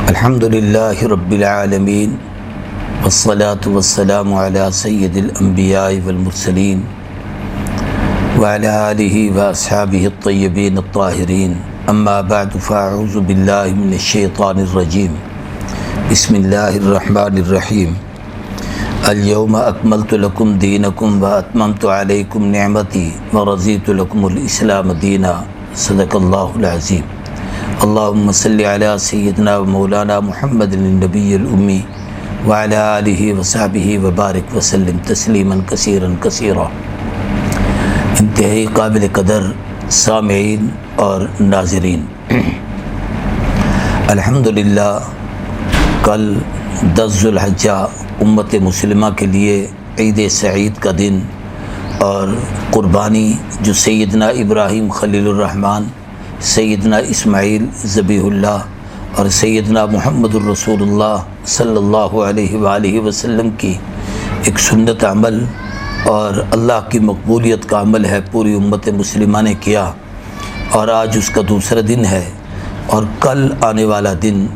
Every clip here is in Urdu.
الحمد للہ رب العالمین والصلاة والسلام علی سید الانبیاء والمرسلین وعلی آلہ واصحابہ الطیبین الطاہرین اما بعد فاعوذ باللہ من الشیطان الرجیم بسم اللہ الرحمن الرحیم اليوم اکملت لکم دینکم واتممت علیکم نعمتی ورضیت لکم الاسلام دینا صدق اللہ العظیم اللہم صلی علی سیدنا و مولانا محمد النبی الامی وعلی آلہ وصحبہ وبارک وسلم تسلیما کثیرا کثیرا۔ انتہائی قابل قدر سامعین اور ناظرین، الحمدللہ کل 10 ذو الحجہ امت مسلمہ کے لیے عید سعید کا دن اور قربانی جو سیدنا ابراہیم خلیل الرحمن، سیدنا اسماعیل ذبیح اللہ اور سیدنا محمد الرسول اللہ صلی اللہ علیہ وآلہ وسلم کی ایک سنت عمل اور اللہ کی مقبولیت کا عمل ہے، پوری امت مسلمہ نے کیا، اور آج اس کا دوسرا دن ہے اور کل آنے والا دن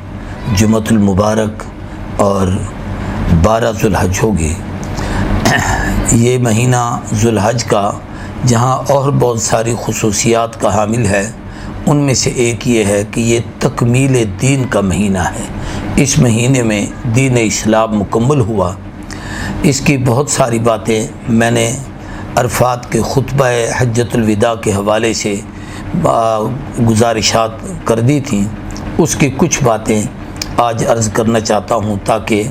جمعۃ المبارک اور 12 ذو الحج ہوگی۔ یہ مہینہ ذو الحج کا جہاں اور بہت ساری خصوصیات کا حامل ہے، ان میں سے ایک یہ ہے کہ یہ تکمیل دین کا مہینہ ہے۔ اس مہینے میں دین اسلام مکمل ہوا۔ اس کی بہت ساری باتیں میں نے عرفات کے خطبہ حجۃ الوداع کے حوالے سے گزارشات کر دی تھیں، اس کی کچھ باتیں آج عرض کرنا چاہتا ہوں تاکہ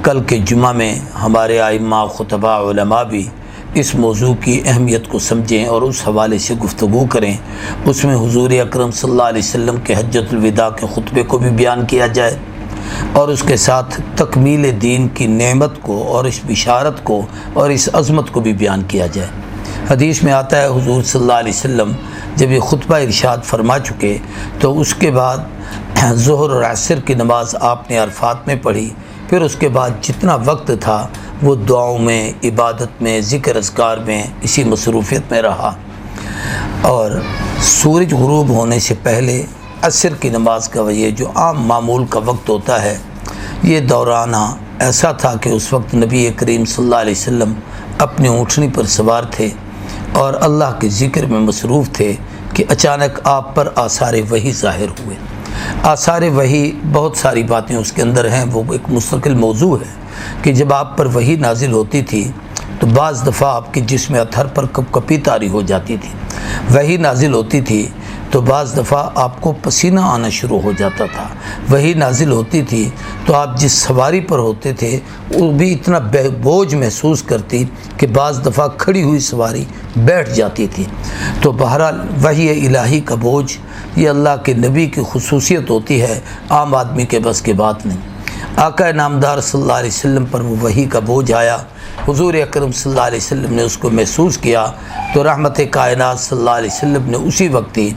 کل کے جمعہ میں ہمارے ائمہ خطباء علماء بھی اس موضوع کی اہمیت کو سمجھیں اور اس حوالے سے گفتگو کریں۔ اس میں حضور اکرم صلی اللہ علیہ وسلم کے حجۃ الوداع کے خطبے کو بھی بیان کیا جائے اور اس کے ساتھ تکمیل دین کی نعمت کو اور اس بشارت کو اور اس عظمت کو بھی بیان کیا جائے۔ حدیث میں آتا ہے حضور صلی اللہ علیہ وسلم جب یہ خطبہ ارشاد فرما چکے تو اس کے بعد ظہر اور عصر کی نماز آپ نے عرفات میں پڑھی، پھر اس کے بعد جتنا وقت تھا وہ دعاؤں میں، عبادت میں، ذکر اذکار میں، اسی مصروفیت میں رہا، اور سورج غروب ہونے سے پہلے عصر کی نماز کا یہ جو عام معمول کا وقت ہوتا ہے، یہ دورانہ ایسا تھا کہ اس وقت نبی کریم صلی اللہ علیہ وسلم اپنی اونٹنی پر سوار تھے اور اللہ کے ذکر میں مصروف تھے کہ اچانک آپ پر آثار وحی ظاہر ہوئے۔ آثار وحی بہت ساری باتیں اس کے اندر ہیں، وہ ایک مستقل موضوع ہے کہ جب آپ پر وحی نازل ہوتی تھی تو بعض دفعہ آپ کے جسم اطہر پر کپ کپی طاری ہو جاتی تھی، وحی نازل ہوتی تھی تو بعض دفعہ آپ کو پسینہ آنا شروع ہو جاتا تھا، وحی نازل ہوتی تھی تو آپ جس سواری پر ہوتے تھے وہ بھی اتنا بوجھ محسوس کرتی کہ بعض دفعہ کھڑی ہوئی سواری بیٹھ جاتی تھی۔ تو بہرحال وحی الہی کا بوجھ یہ اللہ کے نبی کی خصوصیت ہوتی ہے، عام آدمی کے بس کی بات نہیں۔ آقا نامدار صلی اللہ علیہ وسلم پر وہ وحی کا بوجھ آیا، حضور اکرم صلی اللہ علیہ وسلم نے اس کو محسوس کیا تو رحمت کائنات صلی اللہ علیہ وسلم نے اسی وقت ہی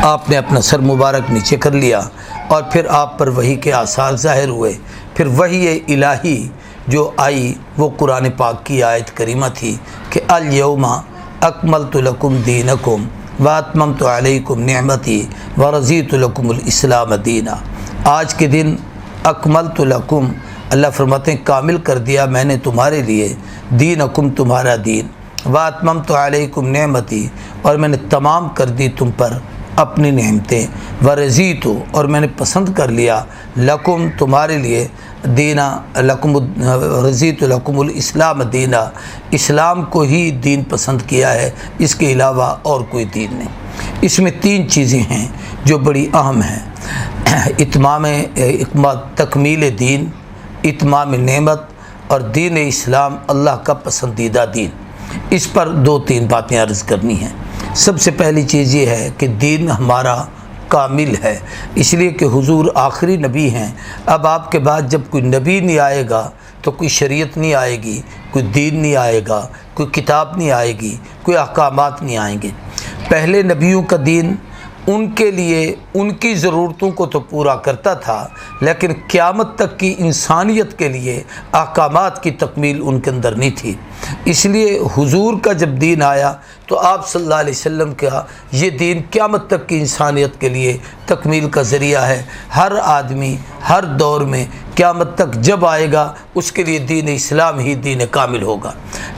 آپ نے اپنا سر مبارک نیچے کر لیا اور پھر آپ پر وحی کے آثار ظاہر ہوئے۔ پھر وحی الہی جو آئی وہ قرآن پاک کی آیت کریمہ تھی کہ الیوم اکملت لکم دینکم واتممت علیکم نعمتی ورضیت لکم الاسلام دینا۔ آج کے دن اکملت لکم، اللہ فرماتے ہیں کامل کر دیا میں نے تمہارے لیے، دینکم تمہارا دین، واتممت علیکم نعمتی اور میں نے تمام کر دی تم پر اپنی نعمتیں، ورضیت اور میں نے پسند کر لیا لکم تمہارے لیے، دینا لکم رضیت لکم الاسلام دینا، اسلام کو ہی دین پسند کیا ہے، اس کے علاوہ اور کوئی دین نہیں۔ اس میں 3 چیزیں ہیں جو بڑی اہم ہیں، تکمیل دین، اتمام نعمت اور دین اسلام اللہ کا پسندیدہ دین۔ اس پر 2-3 باتیں عرض کرنی ہیں۔ سب سے پہلی چیز یہ ہے کہ دین ہمارا کامل ہے، اس لیے کہ حضور آخری نبی ہیں۔ اب آپ کے بعد جب کوئی نبی نہیں آئے گا تو کوئی شریعت نہیں آئے گی، کوئی دین نہیں آئے گا، کوئی کتاب نہیں آئے گی، کوئی احکامات نہیں آئیں گے۔ پہلے نبیوں کا دین ان کے لیے ان کی ضرورتوں کو تو پورا کرتا تھا، لیکن قیامت تک کی انسانیت کے لیے احکامات کی تکمیل ان کے اندر نہیں تھی۔ اس لیے حضور کا جب دین آیا تو آپ صلی اللہ علیہ وسلم کا یہ دین قیامت تک کی انسانیت کے لیے تکمیل کا ذریعہ ہے۔ ہر آدمی ہر دور میں قیامت تک جب آئے گا اس کے لیے دین اسلام ہی دین کامل ہوگا۔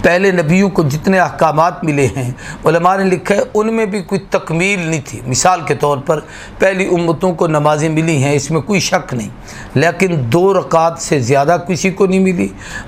پہلے نبیوں کو جتنے احکامات ملے ہیں علماء نے لکھا ہے ان میں بھی کوئی تکمیل نہیں تھی۔ مثال کے طور پر پہلی امتوں کو نمازیں ملی ہیں، اس میں کوئی شک نہیں، لیکن 2 رکعت سے زیادہ کسی کو نہیں ملی،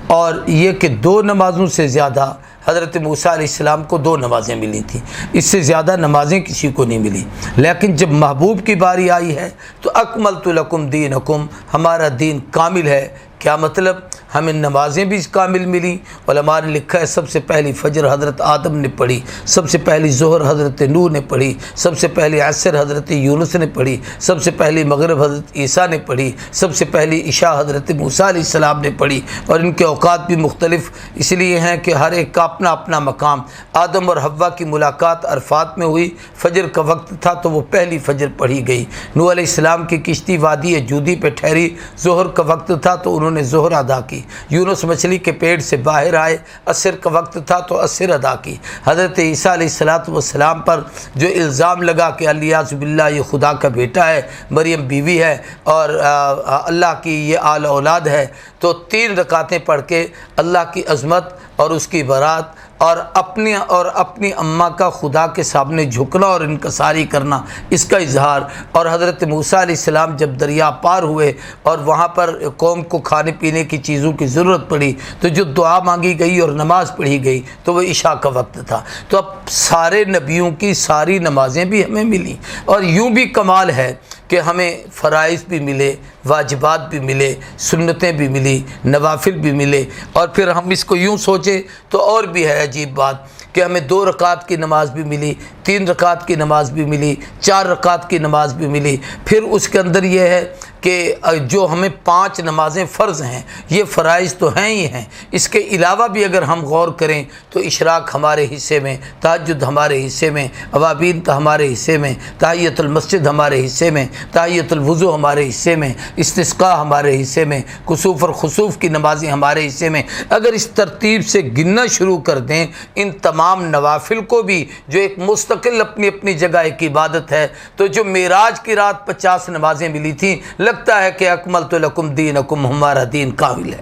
اور یہ کہ 2 نمازوں سے زیادہ حضرت موسیٰ علیہ السلام کو 2 نمازیں ملی تھیں، اس سے زیادہ نمازیں کسی کو نہیں ملی۔ لیکن جب محبوب کی باری آئی ہے تو اکملت لکم دینکم، ہمارا دین کامل ہے۔ کیا مطلب؟ ہمیں نمازیں بھی کامل ملی۔ علماء نے لکھا ہے سب سے پہلی فجر حضرت آدم نے پڑھی، سب سے پہلی ظہر حضرت نوح نے پڑھی، سب سے پہلی عصر حضرت یونس نے پڑھی، سب سے پہلی مغرب حضرت عیسیٰ نے پڑھی، سب سے پہلی عشاء حضرت موسیٰ علیہ السلام نے پڑھی، اور ان کے اوقات بھی مختلف اس لیے ہیں کہ ہر ایک کا اپنا اپنا مقام۔ آدم اور حوا کی ملاقات عرفات میں ہوئی، فجر کا وقت تھا تو وہ پہلی فجر پڑھی گئی۔ نوح علیہ السلام کی کشتی وادی جودی پہ ٹھہری، ظہر کا وقت تھا تو انہوں نے ظہر ادا کی۔ یونس مچھلی کے پیٹ سے باہر آئے، عصر کا وقت تھا تو عصر ادا کی۔ حضرت عیسیٰ علیہ السلام پر جو الزام لگا کہ الیاذ باللہ یہ خدا کا بیٹا ہے، مریم بیوی ہے اور اللہ کی یہ آل اولاد ہے، تو 3 رکعتیں پڑھ کے اللہ کی عظمت اور اس کی برات اور اپنی اماں کا خدا کے سامنے جھکنا اور انکساری کرنا، اس کا اظہار۔ اور حضرت موسیٰ علیہ السلام جب دریا پار ہوئے اور وہاں پر قوم کو کھانے پینے کی چیزوں کی ضرورت پڑی تو جو دعا مانگی گئی اور نماز پڑھی گئی تو وہ عشاء کا وقت تھا۔ تو اب سارے نبیوں کی ساری نمازیں بھی ہمیں ملی، اور یوں بھی کمال ہے کہ ہمیں فرائض بھی ملے، واجبات بھی ملے، سنتیں بھی ملی، نوافل بھی ملے۔ اور پھر ہم اس کو یوں سوچیں تو اور بھی ہے عجیب بات کہ ہمیں 2 رکعت کی نماز بھی ملی، 3 رکعت کی نماز بھی ملی، 4 رکعت کی نماز بھی ملی۔ پھر اس کے اندر یہ ہے کہ جو ہمیں 5 نمازیں فرض ہیں، یہ فرائض تو ہیں ہی ہیں، اس کے علاوہ بھی اگر ہم غور کریں تو اشراق ہمارے حصے میں، تہجد ہمارے حصے میں، اوابین ہمارے حصے میں، تحیۃ المسجد ہمارے حصے میں، تحیۃ الوضو ہمارے حصے میں، استسقاء ہمارے حصے میں، کسوف اور خسوف کی نمازیں ہمارے حصے میں۔ اگر اس ترتیب سے گننا شروع کر دیں ان تمام نوافل کو بھی، جو ایک مستقل اپنی اپنی جگہ ایک عبادت ہے، تو جو معراج کی رات 50 نمازیں ملی تھیں، لگتا ہے کہ اکملت لکم دینکم، ہمارا دین کامل ہے۔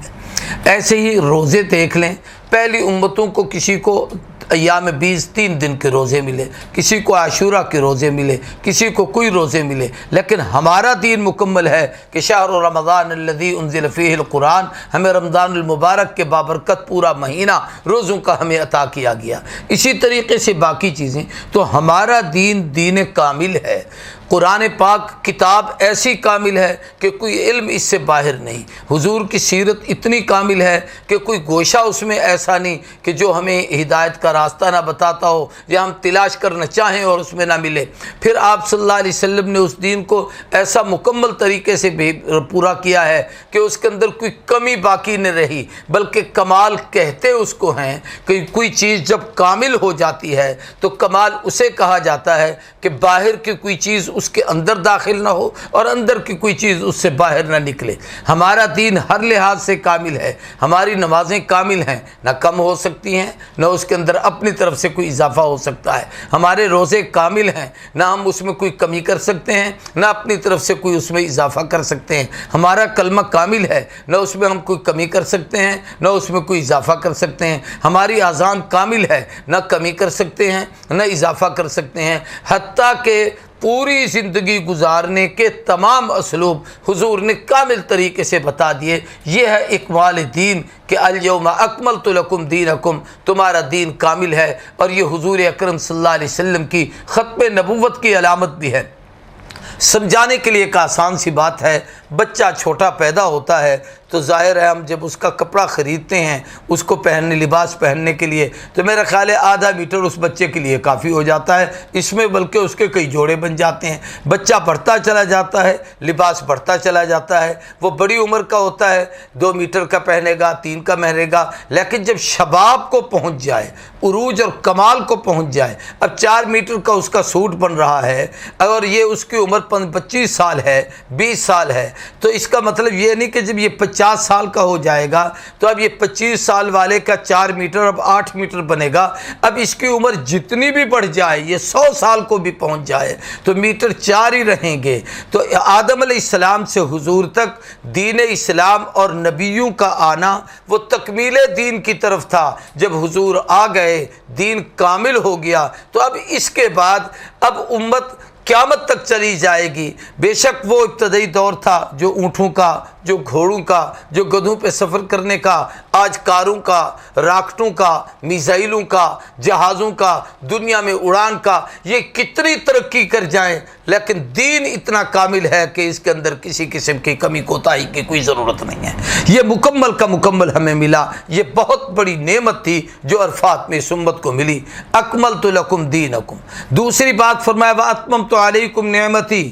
ایسے ہی روزے دیکھ لیں، پہلی امتوں کو کسی کو ایام 20 3 دن کے روزے ملے، کسی کو عاشورہ کے روزے ملے، کسی کو کوئی روزے ملے، لیکن ہمارا دین مکمل ہے کہ شہر رمضان الذی انزل فیہ القرآن، ہمیں رمضان المبارک کے بابرکت پورا مہینہ روزوں کا ہمیں عطا کیا گیا۔ اسی طریقے سے باقی چیزیں، تو ہمارا دین کامل ہے۔ قرآن پاک کتاب ایسی کامل ہے کہ کوئی علم اس سے باہر نہیں۔ حضور کی سیرت اتنی کامل ہے کہ کوئی گوشہ اس میں ایسا نہیں کہ جو ہمیں ہدایت کا راستہ نہ بتاتا ہو یا ہم تلاش کرنا چاہیں اور اس میں نہ ملے۔ پھر آپ صلی اللہ علیہ وسلم نے اس دین کو ایسا مکمل طریقے سے پورا کیا ہے کہ اس کے اندر کوئی کمی باقی نہ رہی، بلکہ کمال کہتے اس کو ہیں کہ کوئی چیز جب کامل ہو جاتی ہے تو کمال اسے کہا جاتا ہے کہ باہر کی کوئی چیز اس کے اندر داخل نہ ہو اور اندر کی کوئی چیز اس سے باہر نہ نکلے۔ ہمارا دین ہر لحاظ سے کامل ہے، ہماری نمازیں کامل ہیں، نہ کم ہو سکتی ہیں نہ اس کے اندر اپنی طرف سے کوئی اضافہ ہو سکتا ہے۔ ہمارے روزے کامل ہیں، نہ ہم اس میں کوئی کمی کر سکتے ہیں نہ اپنی طرف سے کوئی اس میں اضافہ کر سکتے ہیں۔ ہمارا کلمہ کامل ہے، نہ اس میں ہم کوئی کمی کر سکتے ہیں نہ اس میں کوئی اضافہ کر سکتے ہیں۔ ہماری اذان کامل ہے، نہ کمی کر سکتے ہیں نہ اضافہ کر سکتے ہیں، حتیٰ کہ پوری زندگی گزارنے کے تمام اسلوب حضور نے کامل طریقے سے بتا دیے۔ یہ ہے اکمال دین کہ الیوم اکملت لکم دینکم، تمہارا دین کامل ہے۔ اور یہ حضور اکرم صلی اللہ علیہ وسلم کی ختم نبوت کی علامت بھی ہے۔ سمجھانے کے لیے ایک آسان سی بات ہے، بچہ چھوٹا پیدا ہوتا ہے تو ظاہر ہے ہم جب اس کا کپڑا خریدتے ہیں اس کو پہننے لباس پہننے کے لیے تو میرا خیال ہے آدھا میٹر اس بچے کے لیے کافی ہو جاتا ہے، اس میں بلکہ اس کے کئی جوڑے بن جاتے ہیں۔ بچہ بڑھتا چلا جاتا ہے، لباس بڑھتا چلا جاتا ہے، وہ بڑی عمر کا ہوتا ہے، 2 میٹر کا پہنے گا، 3 کا پہنے گا، لیکن جب شباب کو پہنچ جائے، عروج اور کمال کو پہنچ جائے، اب 4 میٹر کا اس کا سوٹ بن رہا ہے اور یہ اس کی عمر 25 سال ہے، 20 سال ہے، تو اس کا مطلب یہ نہیں کہ جب یہ 50 سال کا ہو جائے گا تو اب یہ 25 سال والے کا 4 میٹر اب 8 میٹر بنے گا۔ اب اس کی عمر جتنی بھی بڑھ جائے، یہ 100 سال کو بھی پہنچ جائے تو میٹر 4 ہی رہیں گے۔ تو آدم علیہ السلام سے حضور تک دین اسلام اور نبیوں کا آنا وہ تکمیل دین کی طرف تھا۔ جب حضور آ گئے، دین کامل ہو گیا، تو اب اس کے بعد اب امت قیامت تک چلی جائے گی۔ بے شک وہ ابتدائی دور تھا جو اونٹوں کا، جو گھوڑوں کا، جو گدھوں پہ سفر کرنے کا، آج کاروں کا، راکٹوں کا، میزائلوں کا، جہازوں کا، دنیا میں اڑان کا، یہ کتنی ترقی کر جائیں لیکن دین اتنا کامل ہے کہ اس کے اندر کسی قسم کی کمی کوتاہی کی کوئی ضرورت نہیں ہے۔ یہ مکمل کا مکمل ہمیں ملا، یہ بہت بڑی نعمت تھی جو عرفات میں اس امت کو ملی۔ اکملت لکم دینکم، دوسری بات فرمایا واتممت علیکم نعمتی،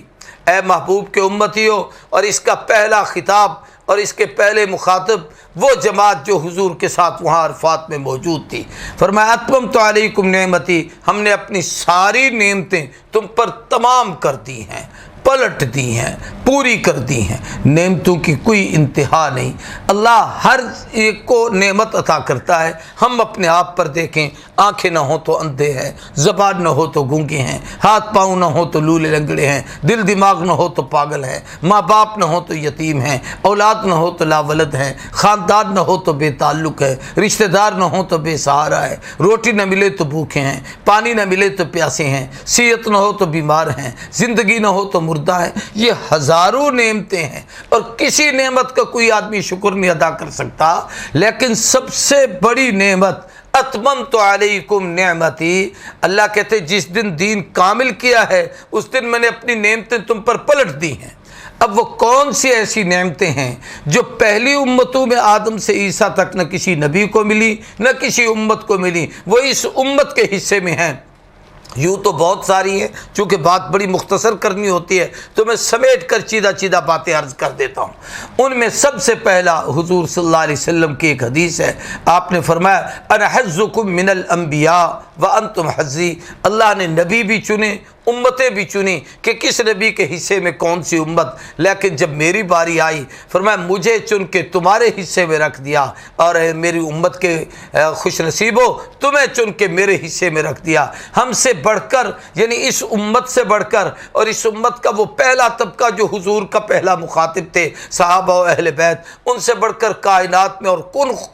اے محبوب کے امتیوں، اور اس کا پہلا خطاب اور اس کے پہلے مخاطب وہ جماعت جو حضور کے ساتھ وہاں عرفات میں موجود تھی، فرمایا اتممت علیکم نعمتی، ہم نے اپنی ساری نعمتیں تم پر تمام کر دی ہیں، پلٹ دی ہیں، پوری کر دی ہیں، نعمتوں کی کوئی انتہا نہیں۔ اللہ ہر ایک کو نعمت عطا کرتا ہے۔ ہم اپنے آپ پر دیکھیں، آنکھیں نہ ہو تو اندھے ہیں، زبان نہ ہو تو گونگے ہیں، ہاتھ پاؤں نہ ہو تو لولے لنگڑے ہیں، دل دماغ نہ ہو تو پاگل ہیں، ماں باپ نہ ہو تو یتیم ہیں، اولاد نہ ہو تو لاولد ہیں، خاندان نہ ہو تو بے تعلق ہے، رشتہ دار نہ ہو تو بے سہارا ہے، روٹی نہ ملے تو بھوکے ہیں، پانی نہ ملے تو پیاسے ہیں، صحت نہ ہو تو بیمار ہیں، زندگی نہ ہو تو مردہ ہے۔ یہ ہزاروں نعمتیں ہیں اور کسی نعمت کا کوئی آدمی شکر نہیں ادا کر سکتا، لیکن سب سے بڑی نعمت اتممت علیکم نعمتی، اللہ کہتے جس دن دین کامل کیا ہے اس دن میں نے اپنی نعمتیں تم پر پلٹ دی ہیں۔ اب وہ کون سی ایسی نعمتیں ہیں جو پہلی امتوں میں آدم سے عیسیٰ تک نہ کسی نبی کو ملی نہ کسی امت کو ملی، وہ اس امت کے حصے میں ہیں؟ یوں تو بہت ساری ہیں، چونکہ بات بڑی مختصر کرنی ہوتی ہے تو میں سمیٹ کر چیدہ باتیں عرض کر دیتا ہوں۔ ان میں سب سے پہلا حضور صلی اللہ علیہ وسلم کی ایک حدیث ہے، آپ نے فرمایا انا حظکم من الانبیاء وانتم حظی، اللہ نے نبی بھی چنے، امتیں بھی چنی کہ کس نبی کے حصے میں کون سی امت، لیکن جب میری باری آئی فرمایا مجھے چن کے تمہارے حصے میں رکھ دیا، اور میری امت کے خوش نصیبو تمہیں چن کے میرے حصے میں رکھ دیا۔ ہم سے بڑھ کر، یعنی اس امت سے بڑھ کر، اور اس امت کا وہ پہلا طبقہ جو حضور کا پہلا مخاطب تھے صحابہ و اہل بیت، ان سے بڑھ کر کائنات میں اور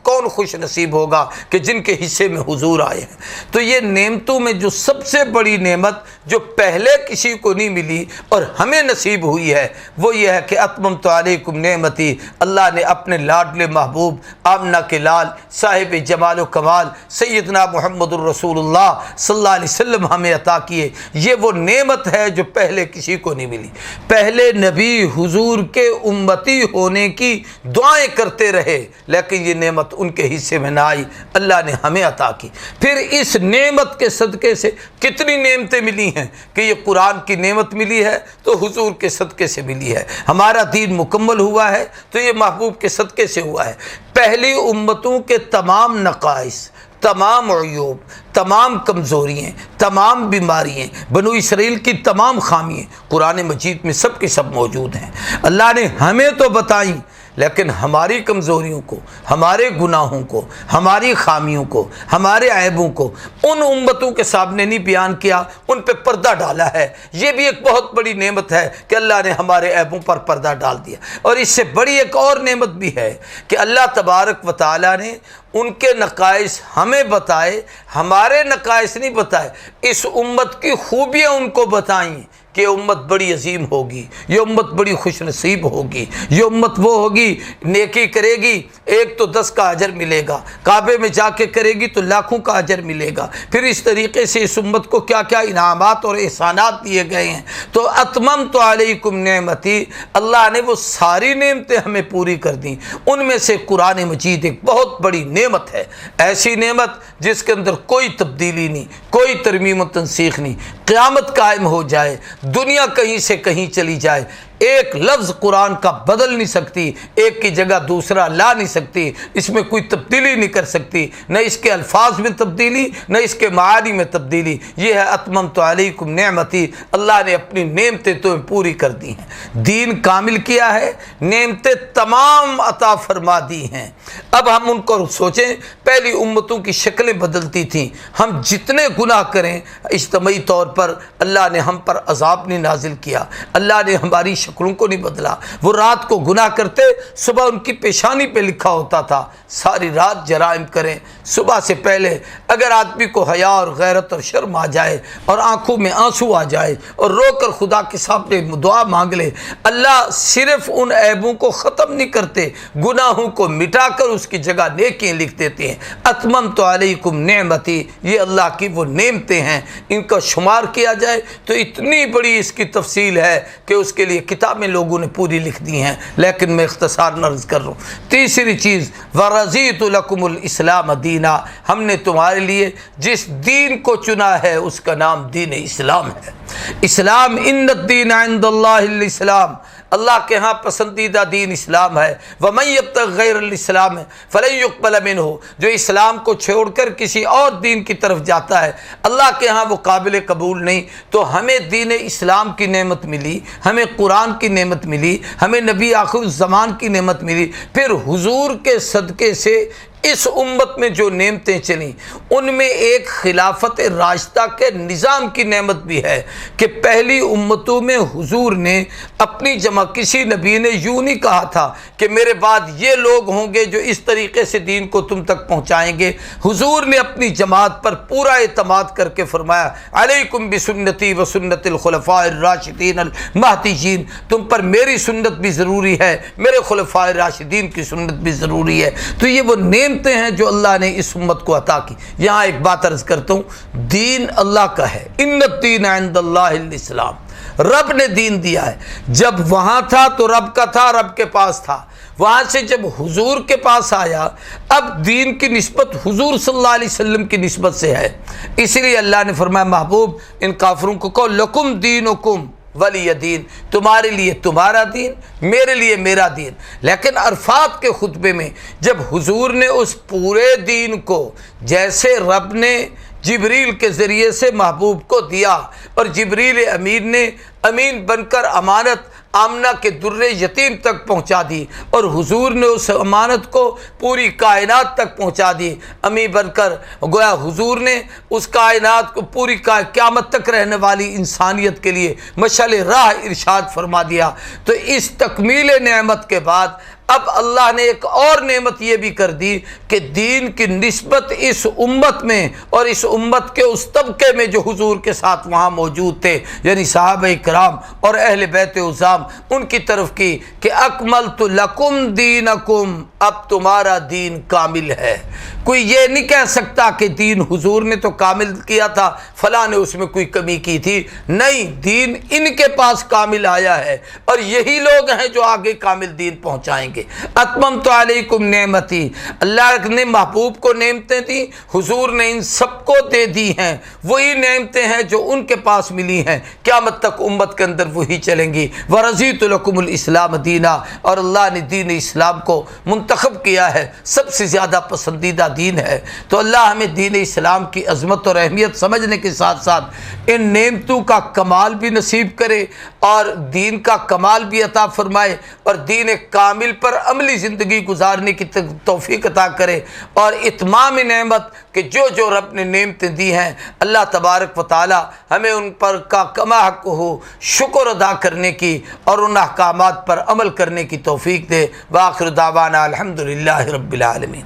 کون خوش نصیب ہوگا کہ جن کے حصے میں حضور آئے ہیں۔ تو یہ نعمتوں میں جو سب سے بڑی نعمت جو پہلے کسی کو نہیں ملی اور ہمیں نصیب ہوئی ہے وہ یہ ہے کہ اتممت علیکم نعمتی، اللہ نے اپنے لاڈلے محبوب آمنہ کے لال صاحب جمال و کمال سیدنا محمد الرسول اللہ صلی اللہ علیہ وسلم ہمیں عطا کیے۔ یہ وہ نعمت ہے جو پہلے کسی کو نہیں ملی۔ پہلے نبی حضور کے امتی ہونے کی دعائیں کرتے رہے لیکن یہ نعمت ان کے حصے میں نہ آئی، اللہ نے ہمیں عطا کی۔ پھر اس نعمت کے صدقے سے کتنی نعمتیں ملی ہیں کہ یہ قرآن کی نعمت ملی ہے تو حضور کے صدقے سے ملی ہے، ہمارا دین مکمل ہوا ہے تو یہ محبوب کے صدقے سے ہوا ہے۔ پہلی امتوں کے تمام نقائص، تمام عیوب، تمام کمزوریاں، تمام بیماریاں، بنو اسرائیل کی تمام خامیاں قرآن مجید میں سب کے سب موجود ہیں۔ اللہ نے ہمیں تو بتائیں لیکن ہماری کمزوریوں کو، ہمارے گناہوں کو، ہماری خامیوں کو، ہمارے عیبوں کو ان امتوں کے سامنے نہیں بیان کیا، ان پہ پردہ ڈالا ہے۔ یہ بھی ایک بہت بڑی نعمت ہے کہ اللہ نے ہمارے عیبوں پر پردہ ڈال دیا۔ اور اس سے بڑی ایک اور نعمت بھی ہے کہ اللہ تبارک و تعالیٰ نے ان کے نقائص ہمیں بتائے، ہمارے نقائص نہیں بتائے، اس امت کی خوبیاں ان کو بتائیں کہ یہ امت بڑی عظیم ہوگی، یہ امت بڑی خوش نصیب ہوگی، یہ امت وہ ہوگی نیکی کرے گی ایک تو 10 کا اجر ملے گا، کعبے میں جا کے کرے گی تو لاکھوں کا اجر ملے گا۔ پھر اس طریقے سے اس امت کو کیا کیا انعامات اور احسانات دیے گئے ہیں۔ تو اتممت علیکم نعمتی، اللہ نے وہ ساری نعمتیں ہمیں پوری کر دیں۔ ان میں سے قرآن مجید ایک بہت بڑی نعمت ہے، ایسی نعمت جس کے اندر کوئی تبدیلی نہیں، کوئی ترمیم و تنسیخ نہیں، قیامت قائم ہو جائے، دنیا کہیں سے کہیں چلی جائے، ایک لفظ قرآن کا بدل نہیں سکتی، ایک کی جگہ دوسرا لا نہیں سکتی، اس میں کوئی تبدیلی نہیں کر سکتی، نہ اس کے الفاظ میں تبدیلی، نہ اس کے معانی میں تبدیلی۔ یہ ہے اتممت علیکم نعمتی، اللہ نے اپنی نعمتیں تمہیں پوری کر دی ہیں، دین کامل کیا ہے، نعمتیں تمام عطا فرما دی ہیں۔ اب ہم ان کو سوچیں، پہلی امتوں کی شکلیں بدلتی تھیں، ہم جتنے گناہ کریں اجتماعی طور پر اللہ نے ہم پر عذاب نہیں نازل کیا، اللہ نے ہماری شکلوں کو نہیں بدلا۔ وہ رات کو گناہ کرتے، صبح ان کی پیشانی پہ لکھا ہوتا تھا ساری رات جرائم کریں، صبح سے پہلے اگر آدمی کو حیا اور غیرت اور شرم آ جائے اور آنکھوں میں آنسو آ جائے اور رو کر خدا کے سامنے دعا مانگ لے، اللہ صرف ان عیبوں کو ختم نہیں کرتے، گناہوں کو مٹا کر اس کی جگہ نیکیاں لکھ دیتے ہیں۔ اتممت علیکم نعمتی، یہ اللہ کی وہ نعمتیں ہیں، ان کا شمار کیا جائے تو اتنی بڑی اس کی تفصیل ہے کہ اس کے لیے کتابیں لوگوں نے پوری لکھ دی ہیں، لیکن میں اختصار عرض کر رہا ہوں۔ تیسری چیز، وَرَضِيتُ لَكُمُ الْإِسْلَامَ دِينًا، ہم نے تمہارے لیے جس دین کو چنا ہے اس کا نام دین اسلام ہے۔ اسلام، ان الدین عند اللہ الاسلام، اللہ کے ہاں پسندیدہ دین اسلام ہے۔ وَمَن يَبْتَغِ غَيْرَ الْإِسْلَامِ فَلَن يُقْبَلَ مِنْهُ، جو اسلام کو چھوڑ کر کسی اور دین کی طرف جاتا ہے اللہ کے ہاں وہ قابل قبول نہیں۔ تو ہمیں دین اسلام کی نعمت ملی، ہمیں قرآن کی نعمت ملی، ہمیں نبی آخر الزمان کی نعمت ملی، پھر حضور کے صدقے سے اس امت میں جو نعمتیں چلیں ان میں ایک خلافت راشدہ کے نظام کی نعمت بھی ہے کہ پہلی امتوں میں حضور نے اپنی جمع، کسی نبی نے یوں نہیں کہا تھا کہ میرے بعد یہ لوگ ہوں گے جو اس طریقے سے دین کو تم تک پہنچائیں گے۔ حضور نے اپنی جماعت پر پورا اعتماد کر کے فرمایا علیکم بسنتی و سنت الخلفاء الراشدین المہدیین، تم پر میری سنت بھی ضروری ہے، میرے خلفاء راشدین کی سنت بھی ضروری ہے۔ تو یہ وہ نعمتیں ہیں جو اللہ نے اس امت کو عطا کی۔ یہاں ایک بات عرض کرتا ہوں، دین اللہ کا ہے، ان الدین عند اللہ الاسلام، رب نے دین دیا ہے۔ جب وہاں تھا تو رب کا تھا، رب کے پاس تھا، وہاں سے جب حضور کے پاس آیا اب دین کی نسبت حضور صلی اللہ علیہ وسلم کی نسبت سے ہے۔ اسی لیے اللہ نے فرمایا محبوب ان کافروں کو کہو لکم دینکم ولی دین، تمہارے لیے تمہارا دین، میرے لیے میرا دین۔ لیکن عرفات کے خطبے میں جب حضور نے اس پورے دین کو جیسے رب نے جبریل کے ذریعے سے محبوب کو دیا اور جبریل امین نے امین بن کر امانت آمنہ کے در یتیم تک پہنچا دی اور حضور نے اس امانت کو پوری کائنات تک پہنچا دی، امین بن کر گویا حضور نے اس کائنات کو پوری قیامت تک رہنے والی انسانیت کے لیے مشعل راہ ارشاد فرما دیا۔ تو اس تکمیل نعمت کے بعد اب اللہ نے ایک اور نعمت یہ بھی کر دی کہ دین کی نسبت اس امت میں اور اس امت کے اس طبقے میں جو حضور کے ساتھ وہاں موجود تھے یعنی صحابہ کرام اور اہل بیت عظام ان کی طرف کی کہ اکملت لکم دینکم، اب تمہارا دین کامل ہے۔ کوئی یہ نہیں کہہ سکتا کہ دین حضور نے تو کامل کیا تھا فلاں نے اس میں کوئی کمی کی تھی، نہیں، دین ان کے پاس کامل آیا ہے اور یہی لوگ ہیں جو آگے کامل دین پہنچائیں گے۔ اتممت علیکم نعمتی، اللہ نے محبوب کو نعمتیں دی، حضور نے ان سب کو دے دی ہیں، وہی نعمتیں ہیں جو ان کے پاس ملی ہیں، قیامت تک امت کے اندر وہی چلیں گی۔ ورضیت لکم الاسلام دینا، اور اللہ نے دین اسلام کو منتخب کیا ہے، سب سے زیادہ پسندیدہ دین ہے۔ تو اللہ ہمیں دین اسلام کی عظمت اور اہمیت سمجھنے کے ساتھ ساتھ ان نعمتوں کا کمال بھی نصیب کرے اور دین کا کمال بھی عطا فرمائے اور دین کامل پر عملی زندگی گزارنے کی توفیق عطا کرے، اور اتمام نعمت کہ جو رب نے نعمتیں دی ہیں اللہ تبارک و تعالی ہمیں ان پر کا کما حق ہو شکر ادا کرنے کی اور ان احکامات پر عمل کرنے کی توفیق دے۔ وآخر دعوانا الحمدللہ رب العالمین۔